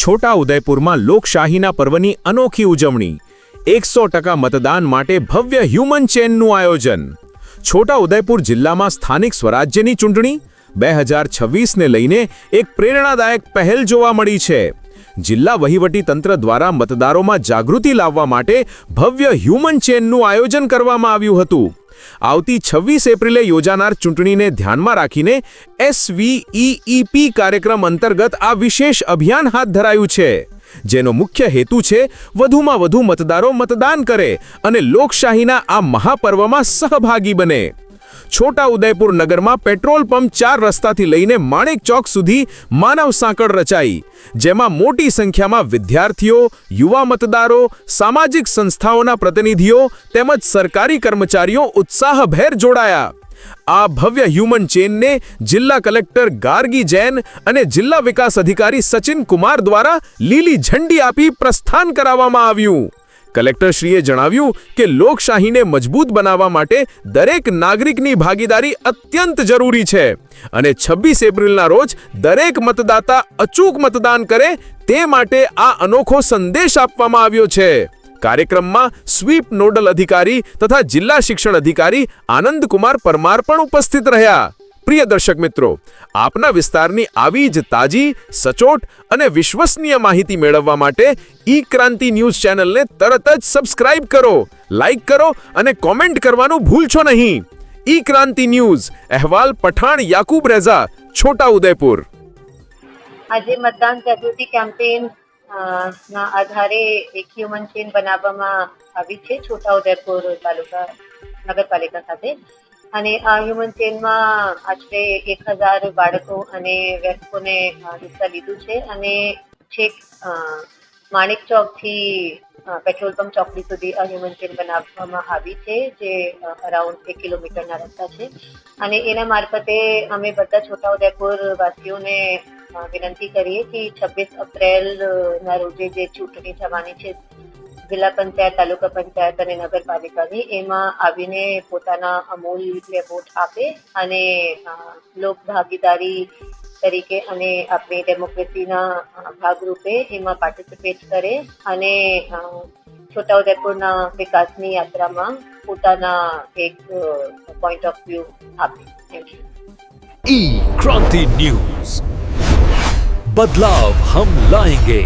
છોટા ઉદેપુરમાં લોકશાહીના પર્વની અનોખી ઉજવણી, 100% મતદાન માટે ભવ્ય હ્યુમન ચેનનું આયોજન. છોટા ઉદેપુર જિલ્લામાં સ્થાનિક સ્વરાજ્યની ચૂંટણી 2026ને લઈને એક પ્રેરણાદાયક પહેલ જોવા મળી છે. જિલ્લા વહીવટી તંત્ર દ્વારા મતદારોમાં જાગૃતિ લાવવા માટે ભવ્ય હ્યુમન ચેનનું આયોજન કરવામાં આવ્યું હતું. આવતી 26 એપ્રિલે યોજાનાર ચૂંટણીને ધ્યાનમાં રાખીને SVEEP કાર્યક્રમ અંતર્ગત આ વિશેષ અભિયાન હાથ ધરાયું છે, જેનો મુખ્ય હેતુ છે વધુમાં વધુ મતદારો મતદાન કરે અને લોકશાહીના આ મહાપર્વમાં સહભાગી બને. છોટા ઉદેપુર નગરમાં પેટ્રોલ પંપ 4 રસ્તાથી લઈને માણેક ચોક સુધી માનવ સાંકળ રચાઈ, જેમાં મોટી સંખ્યામાં વિદ્યાર્થીઓ, યુવા મતદારો, સામાજિક સંસ્થાઓના પ્રતિનિધિઓ તેમજ સરકારી કર્મચારીઓ ઉત્સાહભેર જોડાયા. આ ભવ્ય હ્યુમન ચેનને જિલ્લા કલેક્ટર ગાર્ગી જૈન અને જિલ્લા વિકાસ અધિકારી સચિન કુમાર દ્વારા લીલી ઝંડી આપી પ્રસ્થાન કરાવવામાં આવ્યું. કલેક્ટરશ્રીએ જણાવ્યું કે લોકશાહીને મજબૂત બનાવવા માટે દરેક નાગરિકની ભાગીદારી અત્યંત જરૂરી છે અને 26 એપ્રિલના રોજ દરેક મતદાતા અચૂક મતદાન કરે તે માટે આ અનોખો સંદેશ આપવામાં આવ્યો છે. કાર્યક્રમમાં સ્વીપ નોડલ અધિકારી તથા જિલ્લા શિક્ષણ અધિકારી આનંદકુમાર પરમાર પણ ઉપસ્થિત રહ્યા. પ્રિય દર્શક મિત્રો, આપના વિસ્તારની આવી જ તાજી, સચોટ અને વિશ્વસનીય માહિતી મેળવવા માટે ઈ ક્રાંતિ ન્યૂઝ ચેનલને તરત જ સબસ્ક્રાઇબ કરો, લાઇક કરો અને કોમેન્ટ કરવાનું ભૂલશો નહીં. ઈ ક્રાંતિ ન્યૂઝ, અહેવાલ પઠાણ યાકુબ રેઝા, છોટા ઉદેપુર. આજે મતદાન જાગૃતિ કેમ્પેન ના આધારે એક હ્યુમન ચેન બનાવવામાં આવી છે છોટા ઉદેપુર તાલુકા નગરપાલિકા સાથે. અને આ હ્યુમન ચેનમાં આશરે 1000 બાળકો અને વયસ્કોને હિસ્સા લીધું છે અને છેક માણેક ચોકથી પેટ્રોલ પંપ ચોકડી સુધી આ હ્યુમન ચેન બનાવવામાં આવી છે, જે અરાઉન્ડ 1 કિલોમીટરના રસ્તા છે. અને એના મારફતે અમે બધા છોટાઉદેપુર વાસીઓને વિનંતી કરીએ કે 26 એપ્રિલના રોજે જે ચૂંટણી થવાની છે જિલ્લા પંચાયત, તાલુકા પંચાયત અને નગરપાલિકાની, એમાં આવીને પોતાના અમૂલ્ય વોટ આપે અને લોક ભાગીદારી તરીકે અને આપણી ડેમોક્રેસીના ભાગરૂપે એમાં પાર્ટિસિપેટ કરે અને છોટાઉદેપુરના વિકાસની યાત્રામાં પોતાના એક પોઈન્ટ ઓફ વ્યૂ આપે. Thank you. E Kranti news, બદલાવ હમ લાએંગે.